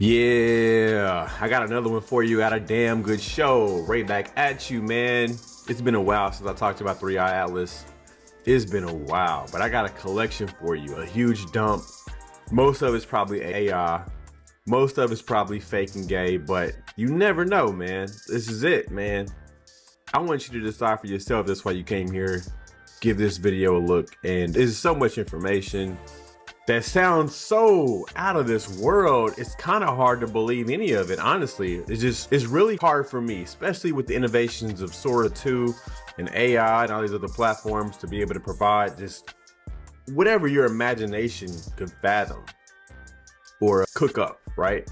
Yeah, I got another one for you. Got a damn good show right back at you, man. It's been a while since I talked about 3i Atlas. It's been a while, but I got a collection for you, a huge dump. Most of it's probably AI. Most of it's probably fake and gay, but you never know, man. This is it, man. I want you to decide for yourself. That's why you came here. Give this video a look, and there's so much information that sounds so out of this world. It's kind of hard to believe any of it, honestly. It's really hard for me, especially with the innovations of Sora 2 and AI and all these other platforms, to be able to provide just whatever your imagination could fathom or cook up, right?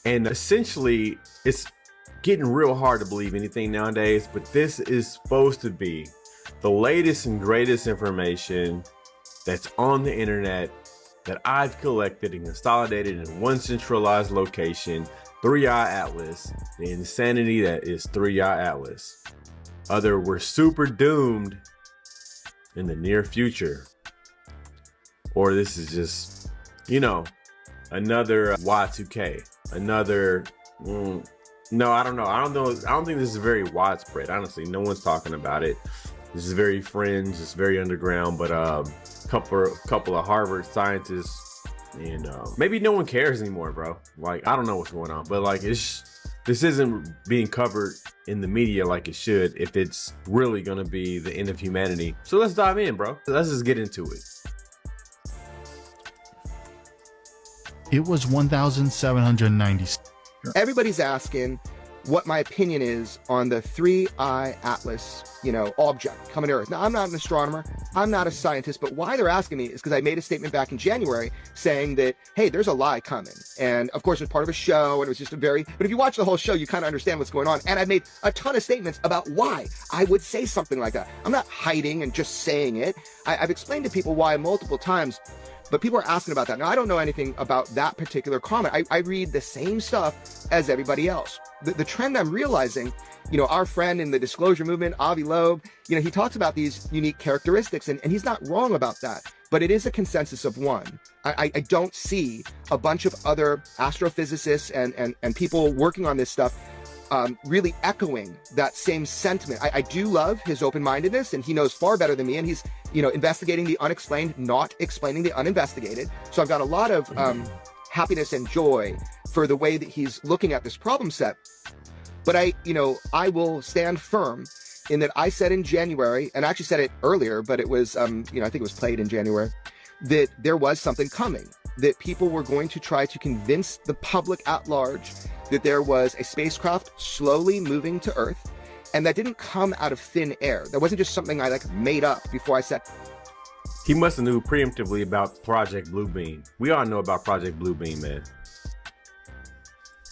And essentially, it's getting real hard to believe anything nowadays, but this is supposed to be the latest and greatest information that's on the internet that I've collected and consolidated in one centralized location, 3i Atlas, the insanity that is 3i Atlas. Either we're super doomed in the near future, or this is just, you know, another Y2K, another, no, I don't know. I don't think this is very widespread. Honestly, no one's talking about it. This is very fringe, it's very underground, but couple of Harvard scientists, and maybe no one cares anymore, bro. Like, I don't know what's going on, but like, this isn't being covered in the media like it should if it's really gonna be the end of humanity. So let's dive in, bro. Let's just get into it. It was 1,790. Everybody's asking what my opinion is on the 3i Atlas, object coming to Earth. Now, I'm not an astronomer, I'm not a scientist, but why they're asking me is because I made a statement back in January saying that, hey, there's a lie coming. And of course, it was part of a show, and it was just but if you watch the whole show, you kind of understand what's going on. And I made a ton of statements about why I would say something like that. I'm not hiding and just saying it. I've explained to people why multiple times, but people are asking about that. Now, I don't know anything about that particular comment. I read the same stuff as everybody else. The trend I'm realizing, our friend in the disclosure movement, Avi Loeb, he talks about these unique characteristics, and he's not wrong about that, but it is a consensus of one. I don't see a bunch of other astrophysicists and people working on this stuff really echoing that same sentiment. I do love his open-mindedness, and he knows far better than me, and he's investigating the unexplained, not explaining the uninvestigated. So I've got a lot of happiness and joy for the way that he's looking at this problem set. But I will stand firm in that I said in January, and I actually said it earlier, but it was, I think it was played in January, that there was something coming, that people were going to try to convince the public at large that there was a spacecraft slowly moving to Earth, and that didn't come out of thin air. That wasn't just something I made up before I said. He must have knew preemptively about Project Bluebeam. We all know about Project Bluebeam, man.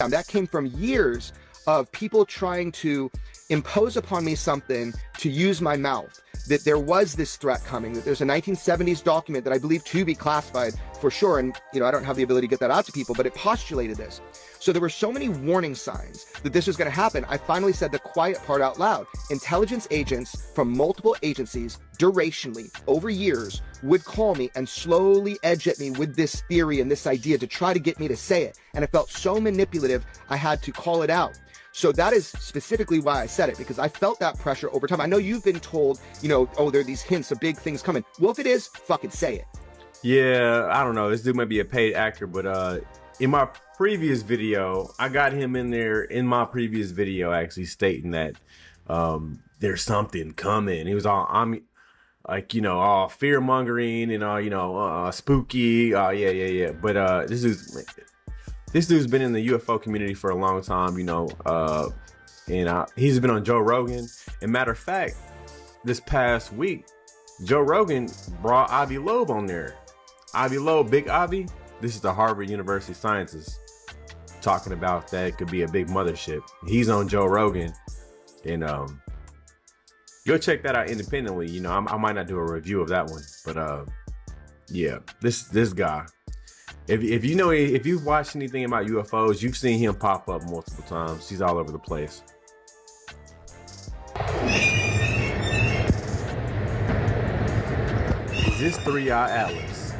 That came from years of people trying to impose upon me something to use my mouth, that there was this threat coming, that there's a 1970s document that I believe to be classified for sure, and I don't have the ability to get that out to people, but it postulated this. So there were so many warning signs that this was going to happen. I finally said the quiet part out loud. Intelligence agents from multiple agencies, durationally, over years, would call me and slowly edge at me with this theory and this idea to try to get me to say it. And it felt so manipulative, I had to call it out. So that is specifically why I said it, because I felt that pressure over time. I know you've been told, oh, there are these hints of big things coming. Well, if it is, fucking say it. Yeah, I don't know. This dude might be a paid actor, but in my previous video, I got him in there in my previous video actually stating that there's something coming. He was all, all fear mongering and all, spooky. Yeah. But this dude's been in the UFO community for a long time, and he's been on Joe Rogan. And matter of fact, this past week, Joe Rogan brought Avi Loeb on there. Avi Loeb, Big Avi. This is the Harvard University scientist talking about that it could be a big mothership. He's on Joe Rogan, and go check that out independently. I might not do a review of that one, but yeah, this guy. If you've watched anything about UFOs, you've seen him pop up multiple times. He's all over the place. Is this 3i Atlas?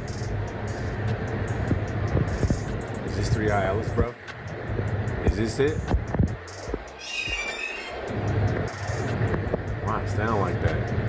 3i Atlas, bro? Is this it? Why it sound like that?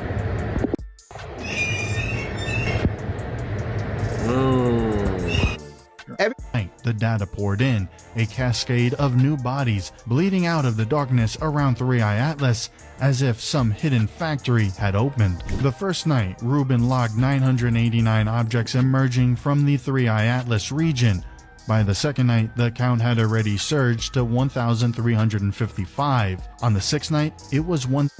The data poured in, a cascade of new bodies bleeding out of the darkness around 3i Atlas, as if some hidden factory had opened. The first night, Ruben logged 989 objects emerging from the 3i Atlas region. By the second night, the count had already surged to 1,355. On the sixth night, it was one.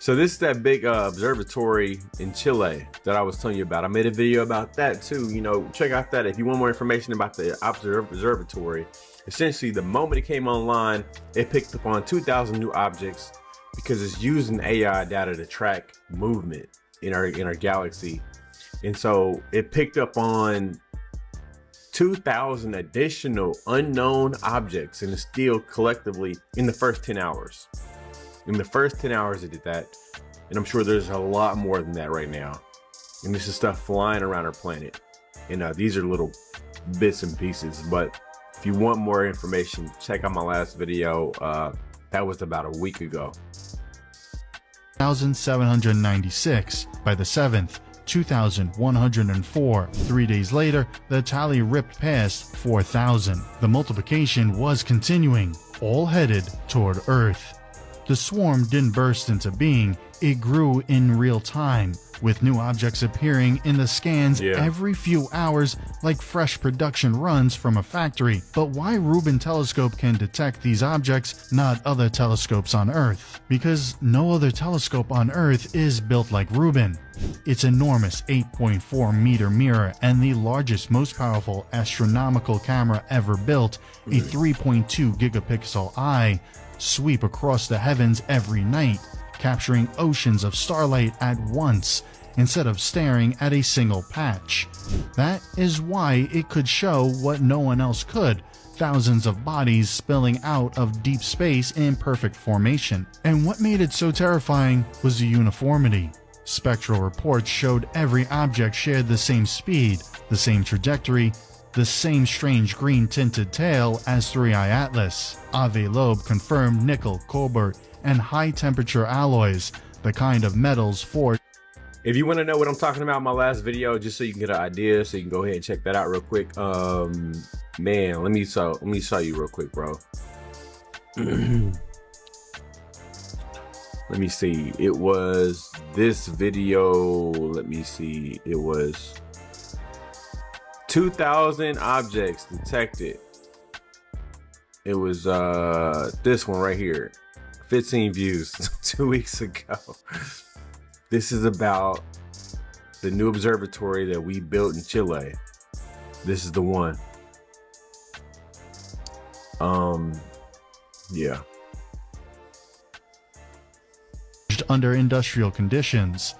So this is that big observatory in Chile that I was telling you about. I made a video about that too. You know, check out that if you want more information about the observatory. Essentially, the moment it came online, it picked up on 2,000 new objects because it's using AI data to track movement in our galaxy. And so it picked up on 2,000 additional unknown objects, and it's still collectively in the first 10 hours. In the first 10 hours it did that, and I'm sure there's a lot more than that right now. And this is stuff flying around our planet, and these are little bits and pieces. But if you want more information, check out my last video. That was about a week ago. 1,796 by the 7th, 2,104. 3 days later, the tally ripped past 4,000. The multiplication was continuing, all headed toward Earth. The swarm didn't burst into being, it grew in real time, with new objects appearing in the scans every few hours like fresh production runs from a factory. But why Ruben telescope can detect these objects, not other telescopes on Earth? Because no other telescope on Earth is built like Ruben. Its enormous 8.4 meter mirror and the largest, most powerful astronomical camera ever built, a 3.2 gigapixel eye, sweep across the heavens every night, capturing oceans of starlight at once instead of staring at a single patch. That is why it could show what no one else could: thousands of bodies spilling out of deep space in perfect formation. And what made it so terrifying was the uniformity. Spectral reports showed every object shared the same speed, the same trajectory, the same strange green-tinted tail as 3i Atlas. Ave Loeb confirmed nickel, cobalt, and high-temperature alloys, the kind of metals forged. If you want to know what I'm talking about in my last video, just so you can get an idea, so you can go ahead and check that out real quick. Man, let me show you real quick, bro. Let me see. It was this video. Let me see. It was 2,000 objects detected. It was this one right here, 15 views 2 weeks ago. This is about the new observatory that we built in Chile. This is the one. Yeah. Under industrial conditions,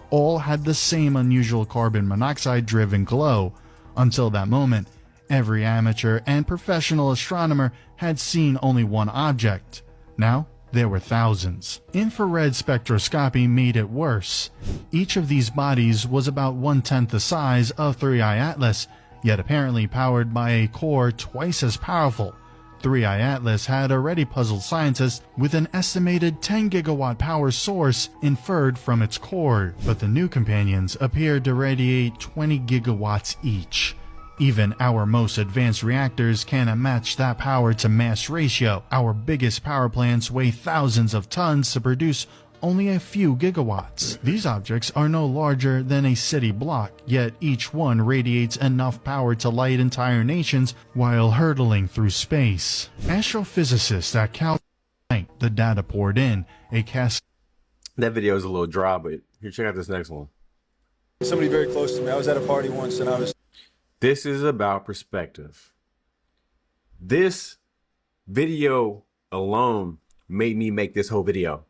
all had the same unusual carbon monoxide driven glow. Until that moment, every amateur and professional astronomer had seen only one object. Now, there were thousands. Infrared spectroscopy made it worse. Each of these bodies was about 1/10 the size of 3i Atlas, yet apparently powered by a core twice as powerful. 3i Atlas had already puzzled scientists with an estimated 10 gigawatt power source inferred from its core, but the new companions appeared to radiate 20 gigawatts each. Even our most advanced reactors cannot match that power to mass ratio. Our biggest power plants weigh thousands of tons to produce only a few gigawatts. These objects are no larger than a city block, yet each one radiates enough power to light entire nations while hurtling through space. Astrophysicists at Cal, the data poured in, a cast. That video is a little dry, but here, check out this next one. Somebody very close to me. I was at a party once and I was... This is about perspective. This video alone made me make this whole video.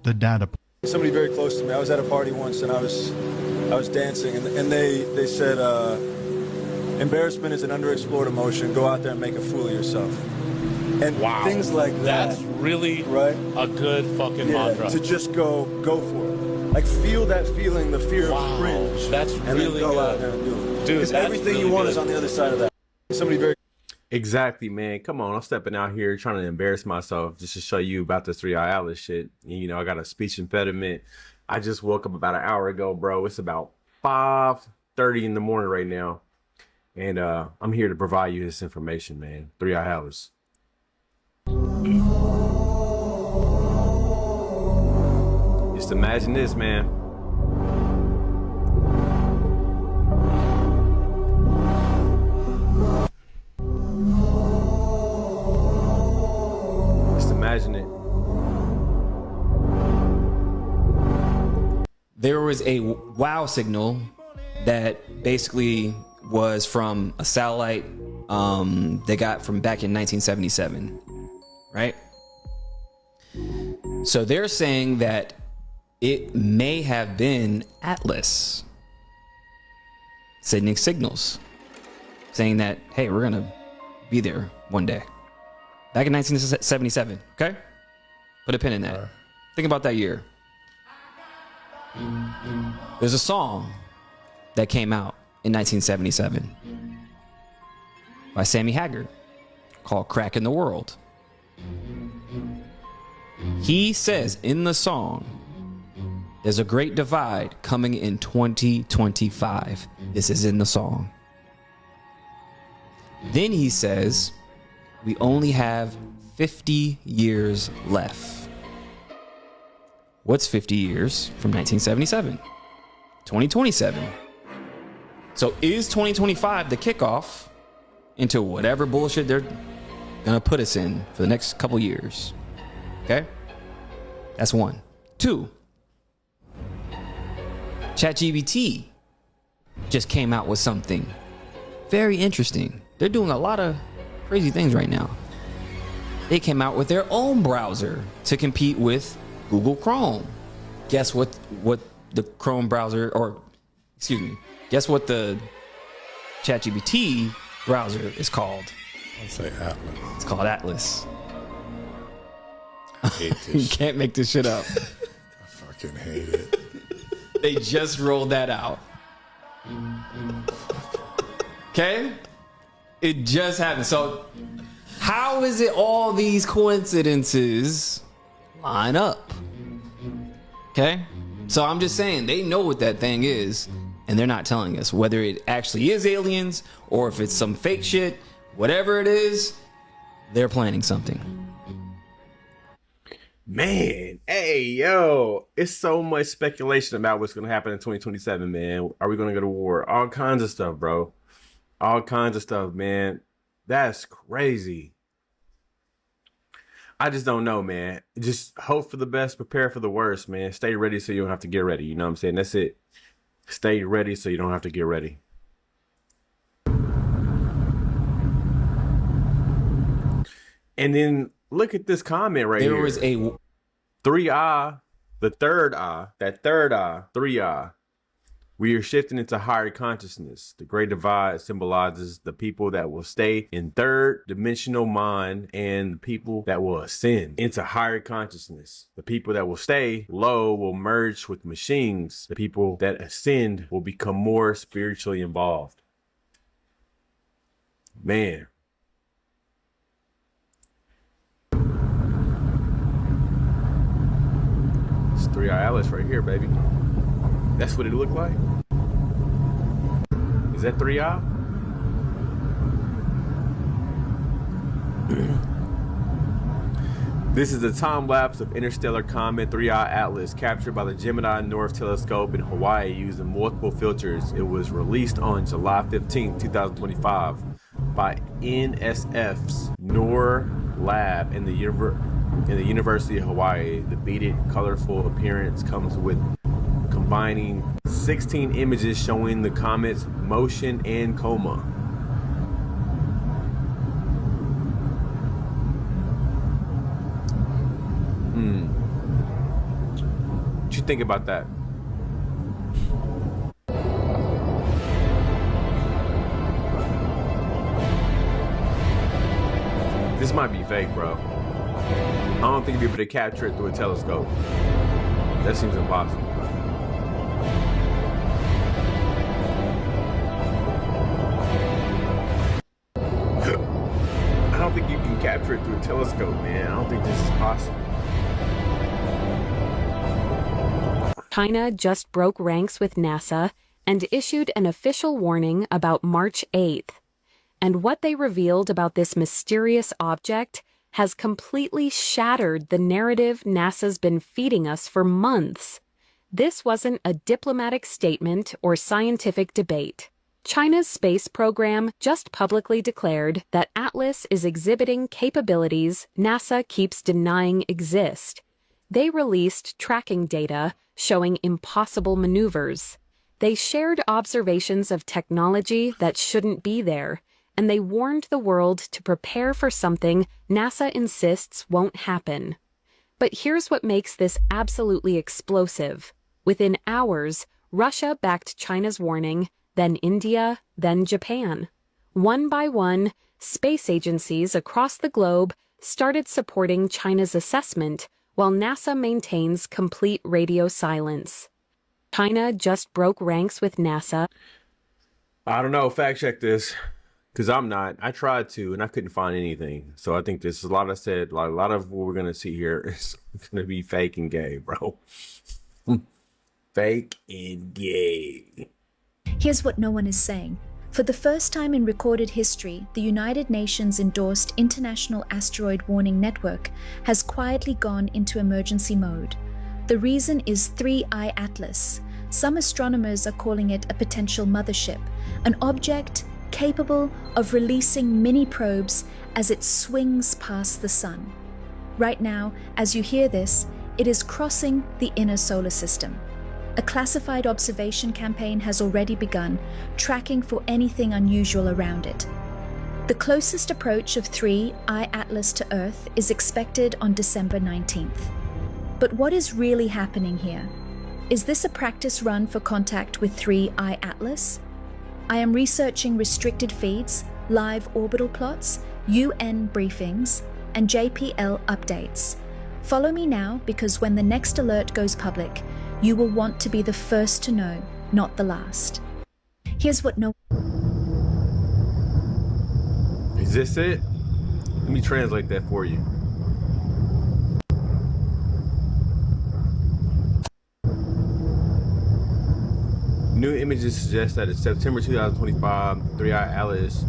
The data. Somebody very close to me. I was at a party once and I was dancing and they said embarrassment is an underexplored emotion. Go out there and make a fool of yourself. And things like that. That's really a good fucking mantra. To just go for it. Like feel that feeling, the fear of cringe. That's and really then go good. out there and do it. Dude, Because that's everything really you want good. is on the other side of that. Somebody very Exactly, man. Come on, I'm stepping out here trying to embarrass myself just to show you about this 3-eye atlas shit. You know, I got a speech impediment. I just woke up about an hour ago, bro. It's about 5:30 in the morning right now. And I'm here to provide you this information, man. 3-eye atlas. Just imagine this, man. Just imagine it. There was a wow signal that basically was from a satellite they got from back in 1977, right? So they're saying that it may have been Atlas sending signals saying that, hey, we're gonna be there one day. Back in 1977, okay? Put a pin in that. Think about that year. There's a song that came out in 1977 by Sammy Hagar called Crack in the World. He says in the song, there's a great divide coming in 2025. This is in the song. Then he says, we only have 50 years left. What's 50 years from 1977? 2027. So is 2025 the kickoff into whatever bullshit they're gonna put us in for the next couple years? Okay? That's one. Two, ChatGPT just came out with something very interesting. They're doing a lot of crazy things right now. They came out with their own browser to compete with Google Chrome. Guess what the Chrome browser, or excuse me, guess what the ChatGPT browser is called? I'll say Atlas. It's called Atlas. I hate You this. can't make this shit up. I fucking hate it. They just rolled that out. Okay? It just happened. So how is it all these coincidences line up? Okay? So I'm just saying, they know what that thing is, and they're not telling us whether it actually is aliens or if it's some fake shit. Whatever it is, they're planning something. Man, hey, yo, it's so much speculation about what's going to happen in 2027, man. Are we going to go to war? All kinds of stuff, bro. All kinds of stuff, man. That's crazy. I just don't know, man. Just hope for the best, prepare for the worst, man. Stay ready so you don't have to get ready. You know what I'm saying? That's it. Stay ready so you don't have to get ready. And then look at this comment right here. There was a 3-eye, the third eye, that third eye, 3-eye. We are shifting into higher consciousness. The great divide symbolizes the people that will stay in third dimensional mind and the people that will ascend into higher consciousness. The people that will stay low will merge with machines. The people that ascend will become more spiritually involved. Man. It's 3-eye Atlas right here, baby. That's what it looked like. Is that 3-eye? This is a time lapse of interstellar comet 3-eye Atlas captured by the Gemini North Telescope in Hawaii using multiple filters. It was released on July 15, 2025 by NSF's NOR lab in the University of Hawaii. The beaded, colorful appearance comes with combining 16 images showing the comet's motion and coma. What you think about that? This might be fake, bro. I don't think you'll be able to capture it through a telescope. That seems impossible. through a telescope, man. I don't think this is possible. China just broke ranks with NASA and issued an official warning about March 8th. And what they revealed about this mysterious object has completely shattered the narrative NASA's been feeding us for months. This wasn't a diplomatic statement or scientific debate. China's space program just publicly declared that Atlas is exhibiting capabilities NASA keeps denying exist. They released tracking data showing impossible maneuvers. They shared observations of technology that shouldn't be there, and they warned the world to prepare for something NASA insists won't happen. But here's what makes this absolutely explosive. Within hours, Russia backed China's warning, then India, then Japan. One by one, space agencies across the globe started supporting China's assessment, while NASA maintains complete radio silence. China just broke ranks with NASA. I don't know. Fact check this. Because I'm not. I tried to, and I couldn't find anything. So I think this is a lot of what we're going to see here is going to be fake and gay, bro. Fake and gay. Here's what no one is saying. For the first time in recorded history, the United Nations endorsed International Asteroid Warning Network has quietly gone into emergency mode. The reason is 3I Atlas. Some astronomers are calling it a potential mothership, an object capable of releasing mini probes as it swings past the sun. Right now, as you hear this, it is crossing the inner solar system. A classified observation campaign has already begun, tracking for anything unusual around it. The closest approach of 3I Atlas to Earth is expected on December 19th. But what is really happening here? Is this a practice run for contact with 3I Atlas? I am researching restricted feeds, live orbital plots, UN briefings, and JPL updates. Follow me now, because when the next alert goes public, you will want to be the first to know, not the last. Here's what no... Is this it? Let me translate that for you. New images suggest that in September 2025, 3I Atlas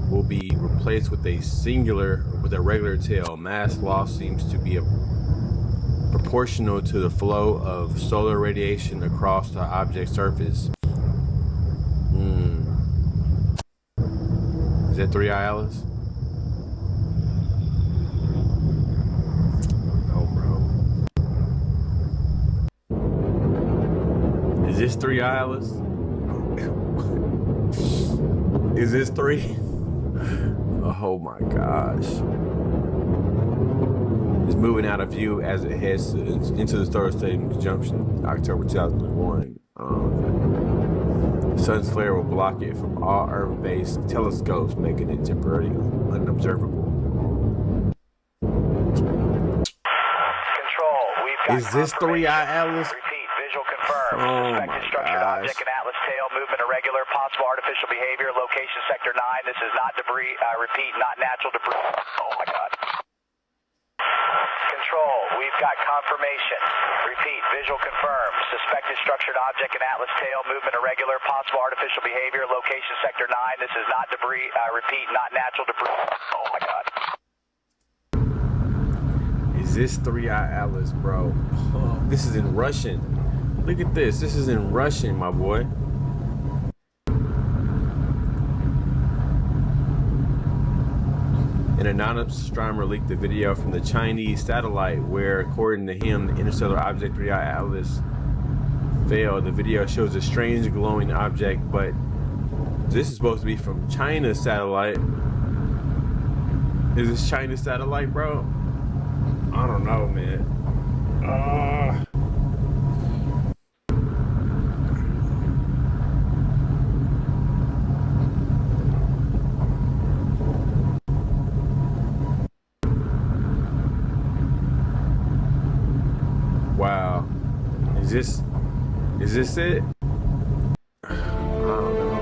will be replaced with a regular tail. Mass loss seems to be proportional to the flow of solar radiation across the object's surface. Is that 3I Atlas? Oh, bro. Is this 3I Atlas? Is this 3? Oh my gosh. It's moving out of view as it heads into the Star Stadium conjunction October 2021. The sun's flare will block it from all Earth-based telescopes, making it temporarily unobservable. Control, we've got Is this 3I Atlas? Repeat, visual confirmed. Oh Suspected my structured gosh. object and Atlas tail, movement irregular, possible artificial behavior, location sector 9. This is not debris, repeat, not natural debris. Oh my God. Control, we've got confirmation. Repeat, visual confirmed. Suspected structured object and Atlas tail, movement irregular, possible artificial behavior, location sector 9. This is not debris, repeat, not natural debris. Oh my God. Is this 3I Atlas, bro? Oh, this is in Russian. Look at this. This is in Russian, my boy. An anonymous astronomer leaked the video from the Chinese satellite where, according to him, the interstellar object 3I Atlas failed. The video shows a strange glowing object, but this is supposed to be from China's satellite. Is this China's satellite, bro? I don't know, man. Wow. Is this it? I don't know.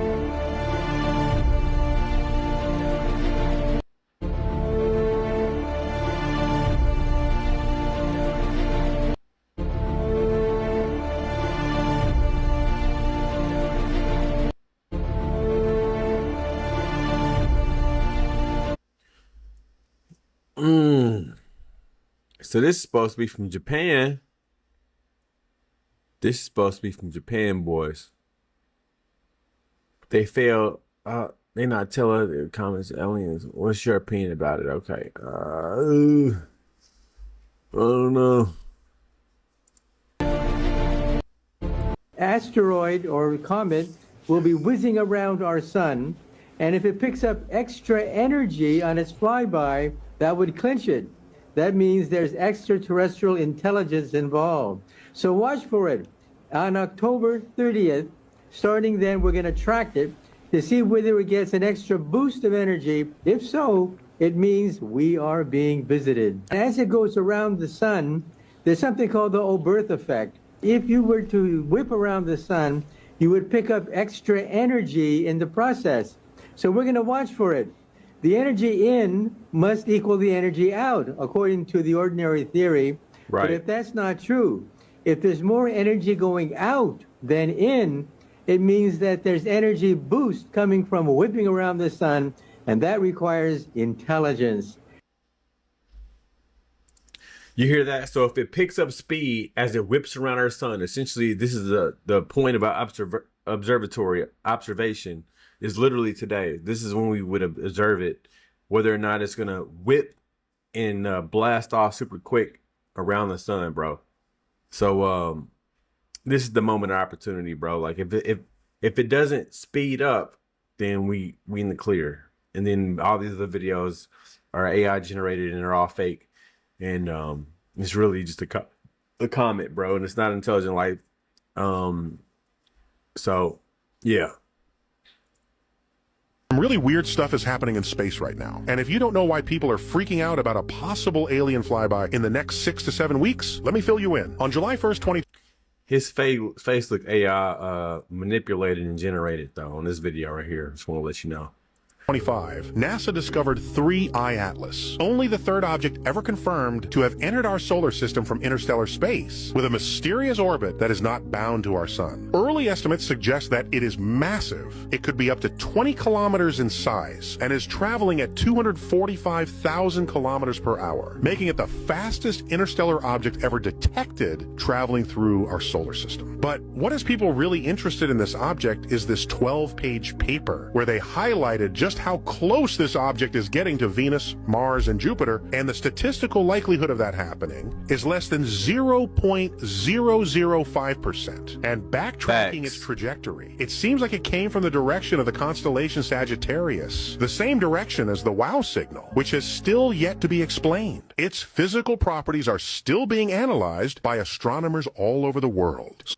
So this is supposed to be from Japan. This is supposed to be from Japan, boys. They failed. They not telling the comments aliens. What's your opinion about it? Okay. I don't know. Asteroid or comet will be whizzing around our sun, and if it picks up extra energy on its flyby, that would clinch it. That means there's extraterrestrial intelligence involved. So watch for it. On October 30th, starting then, we're going to track it to see whether it gets an extra boost of energy. If so, it means we are being visited. As it goes around the sun, there's something called the Oberth effect. If you were to whip around the sun, you would pick up extra energy in the process. So we're going to watch for it. The energy in must equal the energy out, according to the ordinary theory. Right. But if that's not true, if there's more energy going out than in, it means that there's energy boost coming from whipping around the sun, and that requires intelligence. You hear that? So if it picks up speed as it whips around our sun, essentially this is the point about observatory observation is literally today. This is when we would observe it, whether or not it's gonna whip and blast off super quick around the sun, bro. So this is the moment of opportunity, bro. Like if it doesn't speed up, then we in the clear. And then all these other videos are AI generated and they're all fake. And it's really just a comet, bro, and it's not intelligent life. So yeah. Some really weird stuff is happening in space right now. And if you don't know why people are freaking out about a possible alien flyby in the next 6 to 7 weeks, let me fill you in. On July 1st, his face looked AI manipulated and generated though on this video right here. Just want to let you know. 2025, NASA discovered 3I Atlas, only the third object ever confirmed to have entered our solar system from interstellar space, with a mysterious orbit that is not bound to our sun. Early estimates suggest that it is massive. It could be up to 20 kilometers in size and is traveling at 245,000 kilometers per hour, making it the fastest interstellar object ever detected traveling through our solar system. But what has people really interested in this object is this 12-page paper where they highlighted just how close this object is getting to Venus, Mars, and Jupiter, and the statistical likelihood of that happening is less than 0.005%. And backtracking its trajectory, it seems like it came from the direction of the constellation Sagittarius, the same direction as the WOW signal, which has still yet to be explained. Its physical properties are still being analyzed by astronomers all over the world.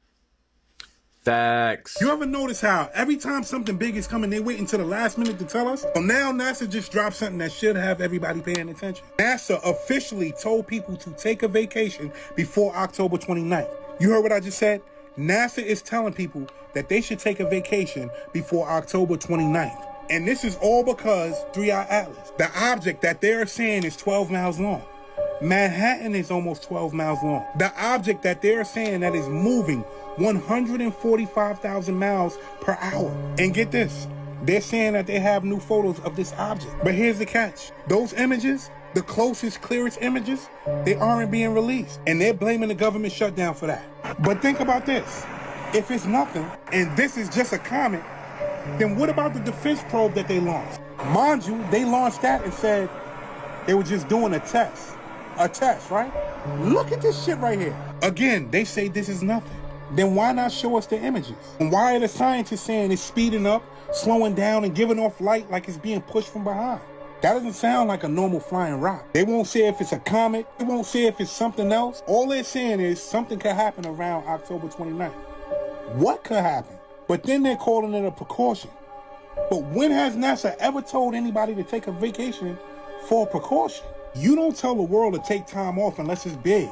Facts. You ever notice how every time something big is coming, they wait until the last minute to tell us? Well, now NASA just dropped something that should have everybody paying attention. NASA officially told people to take a vacation before October 29th. You heard what I just said? NASA is telling people that they should take a vacation before October 29th. And this is all because 3I Atlas, the object that they're saying is 12 miles long. Manhattan is almost 12 miles long. The object that they're saying that is moving 145,000 miles per hour. And get this, they're saying that they have new photos of this object. But here's the catch. Those images, the closest, clearest images, they aren't being released. And they're blaming the government shutdown for that. But think about this. If it's nothing, and this is just a comet, then what about the defense probe that they launched? Mind you, they launched that and said they were just doing a test. A test, right? Look at this shit right here. Again, they say this is nothing. Then why not show us the images? And why are the scientists saying it's speeding up, slowing down, and giving off light like it's being pushed from behind? That doesn't sound like a normal flying rock. They won't say if it's a comet. They won't say if it's something else. All they're saying is something could happen around October 29th. What could happen? But then they're calling it a precaution. But when has NASA ever told anybody to take a vacation for a precaution? You don't tell the world to take time off unless it's big.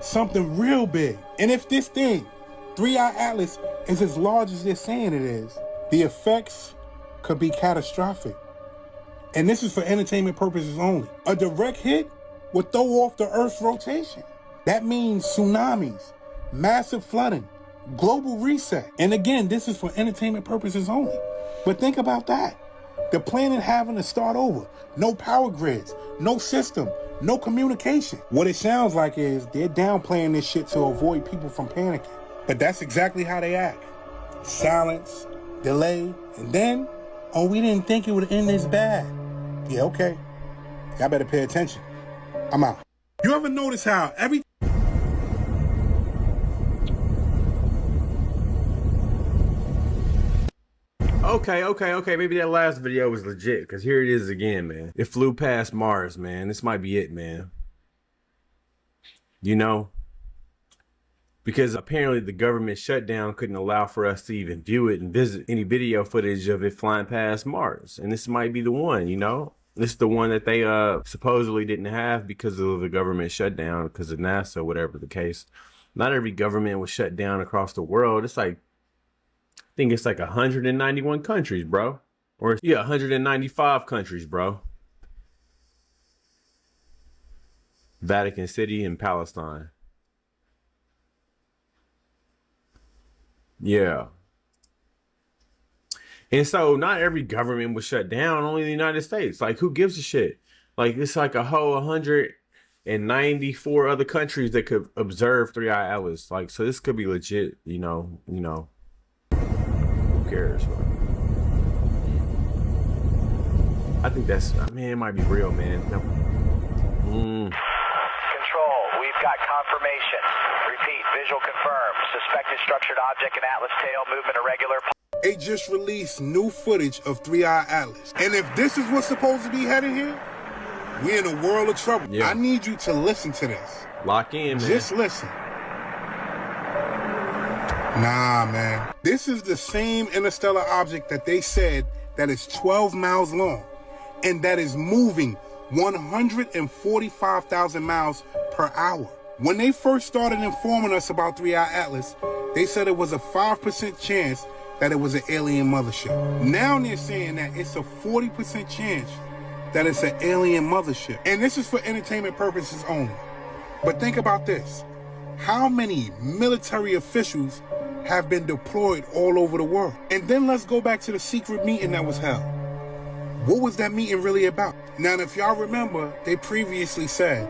Something real big. And if this thing, 3I Atlas, is as large as they're saying it is, the effects could be catastrophic. And this is for entertainment purposes only. A direct hit would throw off the Earth's rotation. That means tsunamis, massive flooding, global reset. And again, this is for entertainment purposes only. But think about that. The planet having to start over. No power grids, no system, no communication. What it sounds like is they're downplaying this shit to avoid people from panicking. But that's exactly how they act. Silence, delay, and then, oh, we didn't think it would end this bad. Yeah, okay. Y'all better pay attention. I'm out. You ever notice how every... Okay. Maybe that last video was legit, because here it is again, man. It flew past Mars, man. This might be it, man. You know? Because apparently the government shutdown couldn't allow for us to even view it and visit any video footage of it flying past Mars. And this might be the one, you know? This is the one that they supposedly didn't have because of the government shutdown, because of NASA, whatever the case. Not every government was shut down across the world. It's like, I think it's like 191 countries, bro. Or, yeah, 195 countries, bro. Vatican City and Palestine. Yeah. And so not every government was shut down, only the United States. Like, who gives a shit? Like, it's like a whole 194 other countries that could observe 3-Eye Atlas. Like, so this could be legit, you know. Who cares, bro? I think that's, man, it might be real, man. Control, we've got confirmation. Repeat, visual confirmed. Suspected structured object in Atlas tail, movement irregular. They just released new footage of 3-Eye Atlas. And if this is what's supposed to be headed here, we're in a world of trouble. Yeah. I need you to listen to this. Lock in, man. Just listen. Nah, man. This is the same interstellar object that they said that is 12 miles long and that is moving 145,000 miles per hour. When they first started informing us about 3-Eye Atlas, they said it was a 5% chance that it was an alien mothership. Now they're saying that it's a 40% chance that it's an alien mothership. And this is for entertainment purposes only. But think about this. How many military officials have been deployed all over the world? And then let's go back to the secret meeting that was held. What was that meeting really about? Now, if y'all remember, they previously said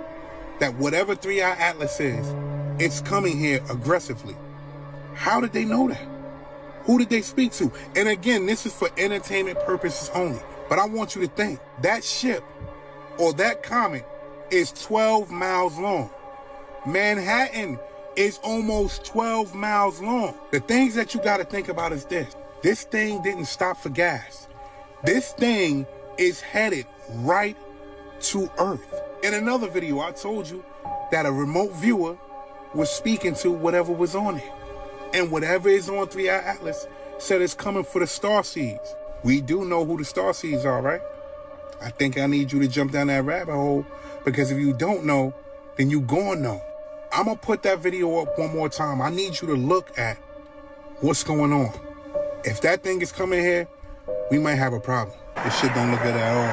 that whatever 3-Eye Atlas is, it's coming here aggressively. How did they know that? Who did they speak to? And again, this is for entertainment purposes only. But I want you to think, that ship or that comet is 12 miles long. Manhattan is almost 12 miles long. The things that you got to think about is this. This thing didn't stop for gas. This thing is headed right to Earth. In another video, I told you that a remote viewer was speaking to whatever was on it. And whatever is on 3-Eye Atlas said it's coming for the star seeds. We do know who the star seeds are, right? I think I need you to jump down that rabbit hole, because if you don't know, then you gon' know. I'm gonna put that video up one more time. I need you to look at what's going on. If that thing is coming here, we might have a problem. This shit don't look good at all.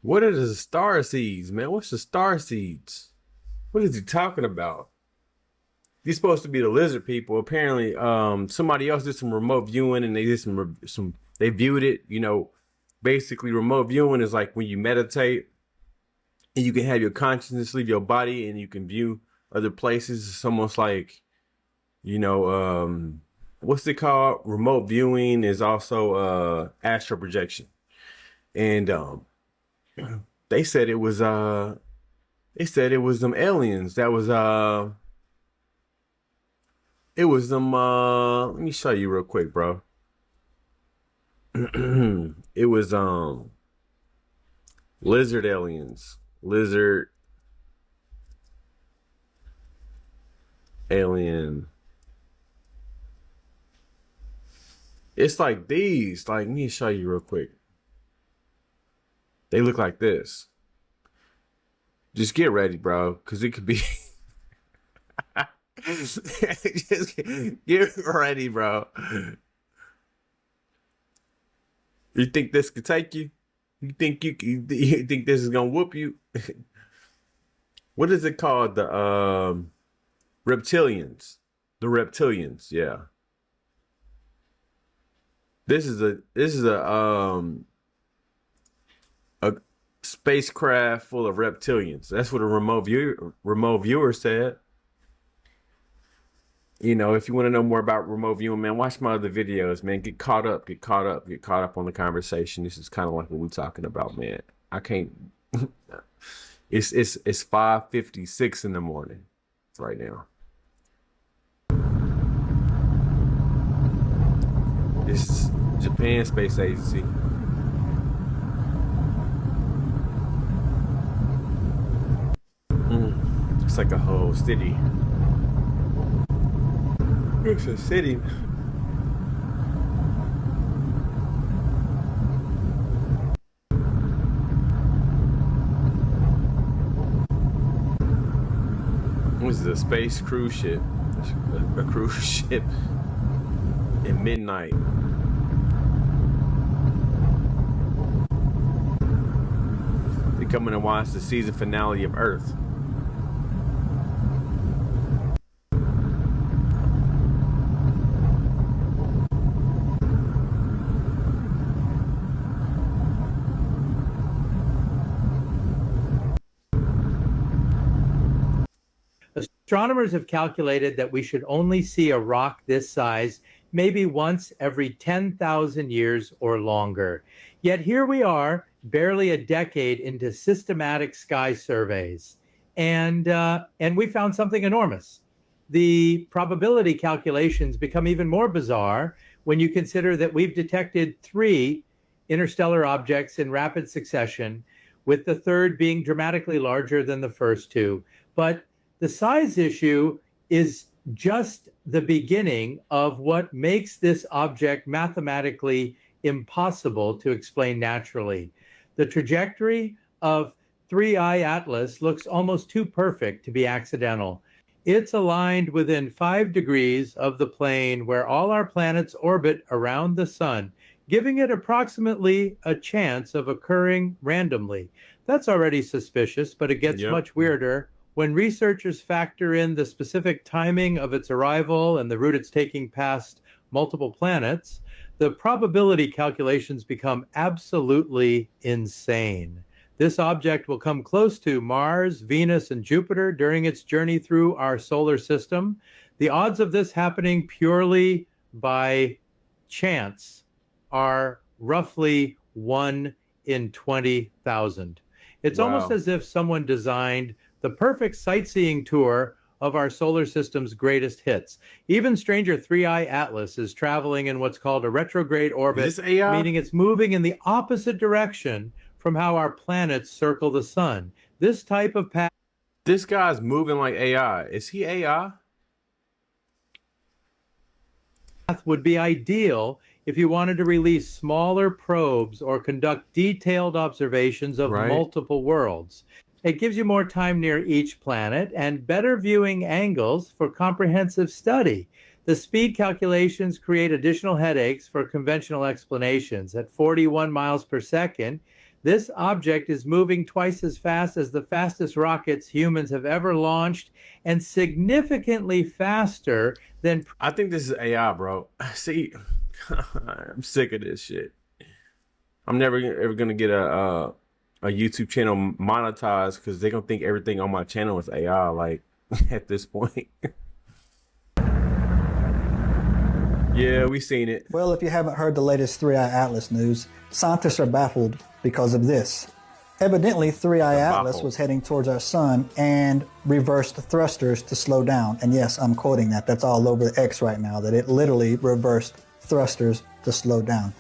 What are the star seeds, man? What's the star seeds? What is he talking about? These supposed to be the lizard people. Apparently, somebody else did some remote viewing, and they did some. They viewed it. You know, basically, remote viewing is like when you meditate, and you can have your consciousness leave your body, and you can view other places. It's almost like, you know, what's it called? Remote viewing is also astral projection, and they said it was them aliens. That was it was them, let me show you real quick, bro. It was lizard aliens. Lizard alien. It's like these. Like, let me show you real quick. They look like this. Just get ready, bro, because it could be just get ready, bro. You think this could take you? You think this is gonna whoop you? What is it called? The reptilians. The reptilians, yeah. This is a spacecraft full of reptilians. That's what a remote viewer said. You know, if you want to know more about remote viewing, man, watch my other videos, man. Get caught up on the conversation. This is kind of like what we're talking about, man. I can't. It's 5:56 in the morning right now. This is Japan Space Agency. It's like a whole city. It's a city. This is a space cruise ship. A cruise ship at midnight. They're coming to watch the season finale of Earth. Astronomers have calculated that we should only see a rock this size maybe once every 10,000 years or longer. Yet here we are, barely a decade into systematic sky surveys, and we found something enormous. The probability calculations become even more bizarre when you consider that we've detected 3 interstellar objects in rapid succession, with the third being dramatically larger than the first 2. But the size issue is just the beginning of what makes this object mathematically impossible to explain naturally. The trajectory of 3I Atlas looks almost too perfect to be accidental. It's aligned within 5 degrees of the plane where all our planets orbit around the sun, giving it approximately a chance of occurring randomly. That's already suspicious, but it gets much weirder when researchers factor in the specific timing of its arrival and the route it's taking past multiple planets. The probability calculations become absolutely insane. This object will come close to Mars, Venus, and Jupiter during its journey through our solar system. The odds of this happening purely by chance are roughly 1 in 20,000. It's almost as if someone designed the perfect sightseeing tour of our solar system's greatest hits. Even stranger, 3I Atlas is traveling in what's called a retrograde orbit, meaning it's moving in the opposite direction from how our planets circle the sun. This type of path... This guy's moving like AI. Is he AI? ...would be ideal if you wanted to release smaller probes or conduct detailed observations of multiple worlds. It gives you more time near each planet and better viewing angles for comprehensive study. The speed calculations create additional headaches for conventional explanations. At 41 miles per second, this object is moving twice as fast as the fastest rockets humans have ever launched, and significantly faster than... I think this is AI, bro. See, I'm sick of this shit. I'm never ever gonna get a YouTube channel monetized because they're gonna think everything on my channel is AI, like, at this point. Yeah, we seen it. Well, if you haven't heard the latest 3I Atlas news, scientists are baffled because of this. Evidently, 3I Atlas was heading towards our sun and reversed the thrusters to slow down. And yes, I'm quoting that. That's all over the X right now, that it literally reversed thrusters to slow down.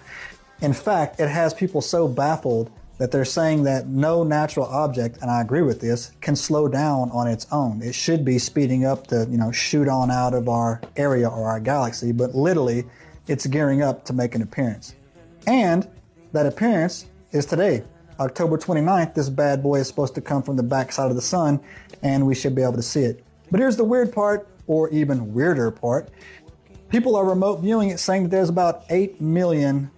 In fact, it has people so baffled that they're saying that no natural object, and I agree with this, can slow down on its own. It should be speeding up to, shoot on out of our area or our galaxy, but literally it's gearing up to make an appearance. And that appearance is today, October 29th. This bad boy is supposed to come from the backside of the sun, and we should be able to see it. But here's the weird part, or even weirder part. People are remote viewing it, saying that there's about 8 million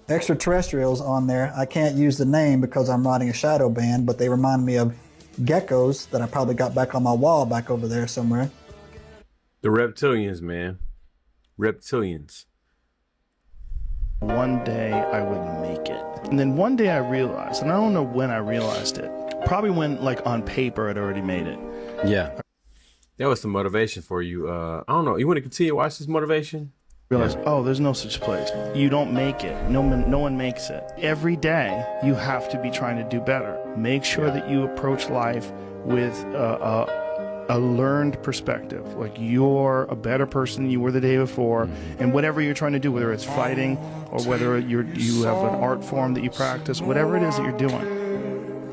extraterrestrials on there. I can't use the name because I'm writing a shadow ban, but they remind me of geckos that I probably got back on my wall back over there somewhere. The reptilians, man. Reptilians. One day I would make make it. And then one day I realized, and I don't know when I realized it, probably when, like, on paper I'd already made it. Yeah. That was some motivation for you. I don't know. You want to continue to watch this motivation? Realize, oh, there's no such place. You don't make it. No one makes it. Every day, you have to be trying to do better. Make sure that you approach life with a learned perspective. Like, you're a better person than you were the day before, and whatever you're trying to do, whether it's fighting or whether you have an art form that you practice, whatever it is that you're doing,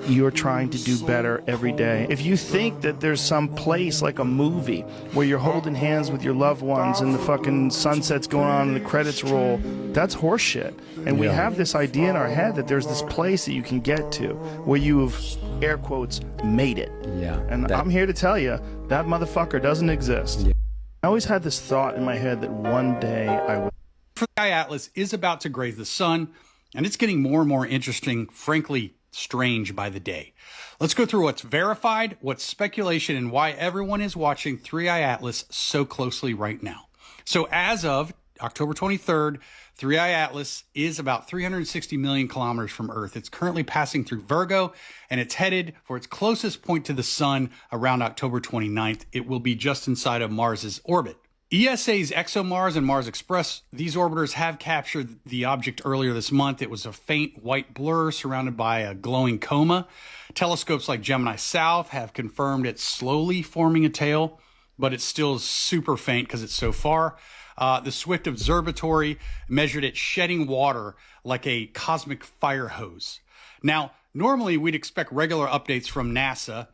you're trying to do better every day. If you think that there's some place like a movie where you're holding hands with your loved ones and the fucking sunset's going on and the credits roll, that's horseshit. And we have this idea in our head that there's this place that you can get to where you've, air quotes, made it. Yeah. And I'm here to tell you, that motherfucker doesn't exist. Yeah. I always had this thought in my head that one day I would. The Atlas is about to graze the sun, and it's getting more and more interesting, frankly, strange by the day. Let's go through what's verified, what's speculation, and why everyone is watching 3i Atlas so closely right now. So as of October 23rd, 3i Atlas is about 360 million kilometers from Earth. It's currently passing through Virgo, and it's headed for its closest point to the sun around October 29th. It will be just inside of Mars's orbit. ESA's ExoMars and Mars Express, these orbiters have captured the object earlier this month. It was a faint white blur surrounded by a glowing coma. Telescopes like Gemini South have confirmed it's slowly forming a tail, but it's still super faint because it's so far. The Swift Observatory measured it shedding water like a cosmic fire hose. Now, normally we'd expect regular updates from NASA,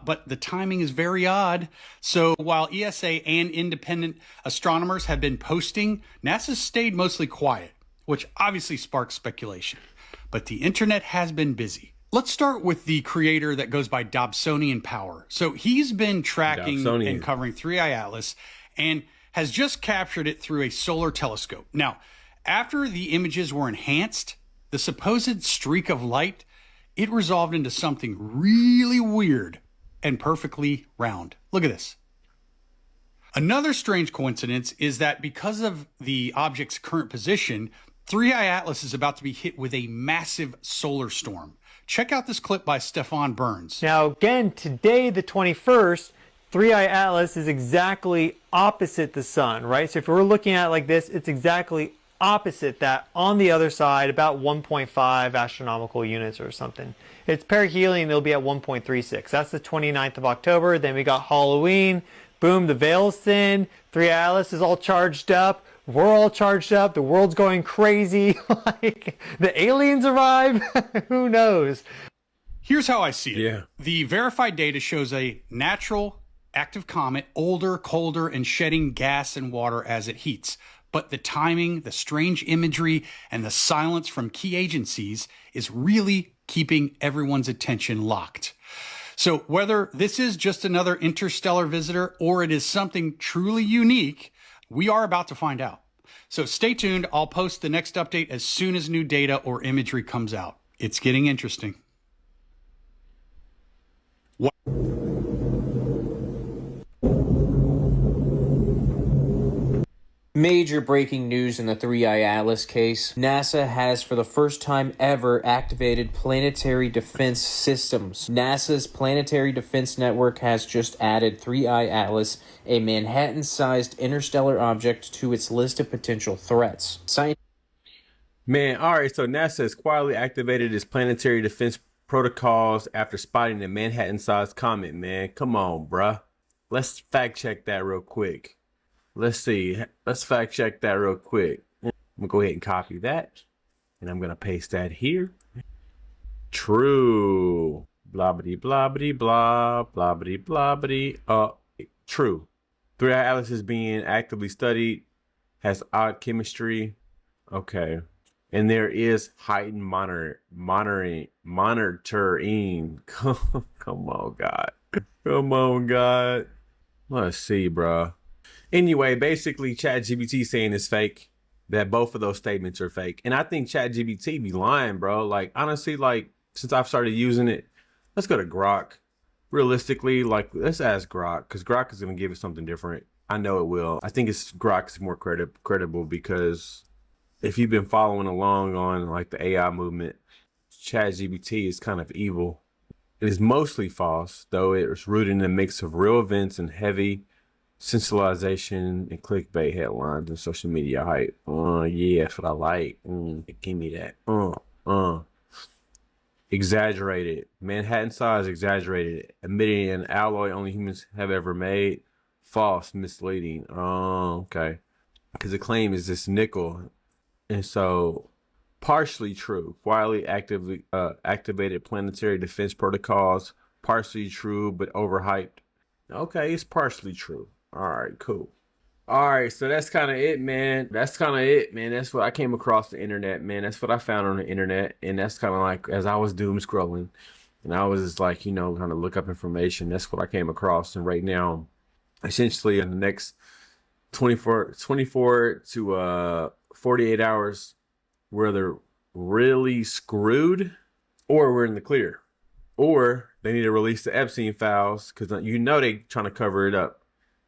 but the timing is very odd. So while ESA and independent astronomers have been posting, NASA's stayed mostly quiet, which obviously sparks speculation. But the internet has been busy. Let's start with the creator that goes by Dobsonian Power. So he's been tracking and covering 3i Atlas and has just captured it through a solar telescope. Now, after the images were enhanced, the supposed streak of light, it resolved into something really weird and perfectly round. Look at this. Another strange coincidence is that because of the object's current position, 3i Atlas is about to be hit with a massive solar storm. Check out this clip by Stefan Burns. Now again, today the 21st, 3i Atlas is exactly opposite the sun, right? So if we're looking at it like this, it's exactly opposite that on the other side, about 1.5 astronomical units or something. It's perihelion, it'll be at 1.36. That's the 29th of October. Then we got Halloween. Boom, the veil's thin. 3i Atlas is all charged up. We're all charged up. The world's going crazy. Like, the aliens arrive. Who knows? Here's how I see it. Yeah. The verified data shows a natural active comet, older, colder, and shedding gas and water as it heats. But the timing, the strange imagery, and the silence from key agencies is really keeping everyone's attention locked. So whether this is just another interstellar visitor or it is something truly unique, we are about to find out. So stay tuned. I'll post the next update as soon as new data or imagery comes out. It's getting interesting. Major breaking news in the 3i Atlas case. NASA has for the first time ever activated planetary defense systems. NASA's Planetary Defense Network has just added 3i Atlas, a Manhattan-sized interstellar object, to its list of potential threats. Man, all right, so NASA has quietly activated its planetary defense protocols after spotting a Manhattan-sized comet, man. Come on, bruh. Let's fact check that real quick. Let's see. Let's fact check that real quick. I'm going to go ahead and copy that. And I'm going to paste that here. True. Blobbity, blobbity, blah. Blobbity, blobbity. True. 3i Atlas is being actively studied. Has odd chemistry. Okay. And there is heightened monitoring. Come on, God. Come on, God. Let's see, bro. Anyway, basically, ChatGPT saying it's fake. That both of those statements are fake. And I think ChatGPT be lying, bro. Like, honestly, like, since I've started using it, let's go to Grok. Realistically, like, let's ask Grok, because Grok is going to give us something different. I know it will. I think Grok is more credible because if you've been following along on like the AI movement, ChatGPT is kind of evil. It is mostly false, though it is rooted in a mix of real events and heavy sensationalization and clickbait headlines and social media hype. Yeah, that's what I like. Give me that. Exaggerated. Manhattan size exaggerated. Emitting an alloy only humans have ever made. False, misleading. Okay. Because the claim is this nickel. And so, partially true. Quietly activated planetary defense protocols. Partially true, but overhyped. Okay, it's partially true. All right, cool. All right, so that's kind of it, man. That's what I came across the internet, man. That's what I found on the internet. And that's kind of like, as I was doom scrolling, and I was just like, kind of look up information. That's what I came across. And right now, essentially in the next 24 to 48 hours, we're either really screwed or we're in the clear. Or they need to release the Epstein files because they trying to cover it up.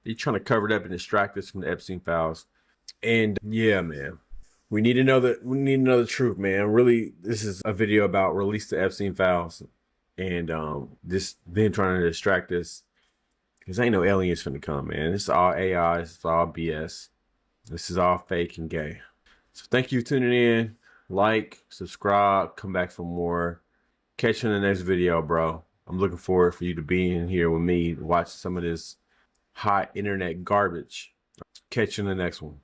They're trying to cover it up and distract us from the Epstein files. And yeah, man, we need to know the truth, man. Really, this is a video about release the Epstein files and this them trying to distract us because ain't no aliens finna come, man. This is all AI. This is all BS. This is all fake and gay. So thank you for tuning in. Like, subscribe, come back for more. Catch you in the next video, bro. I'm looking forward for you to be in here with me, watch some of this hot internet garbage. Catch you in the next one.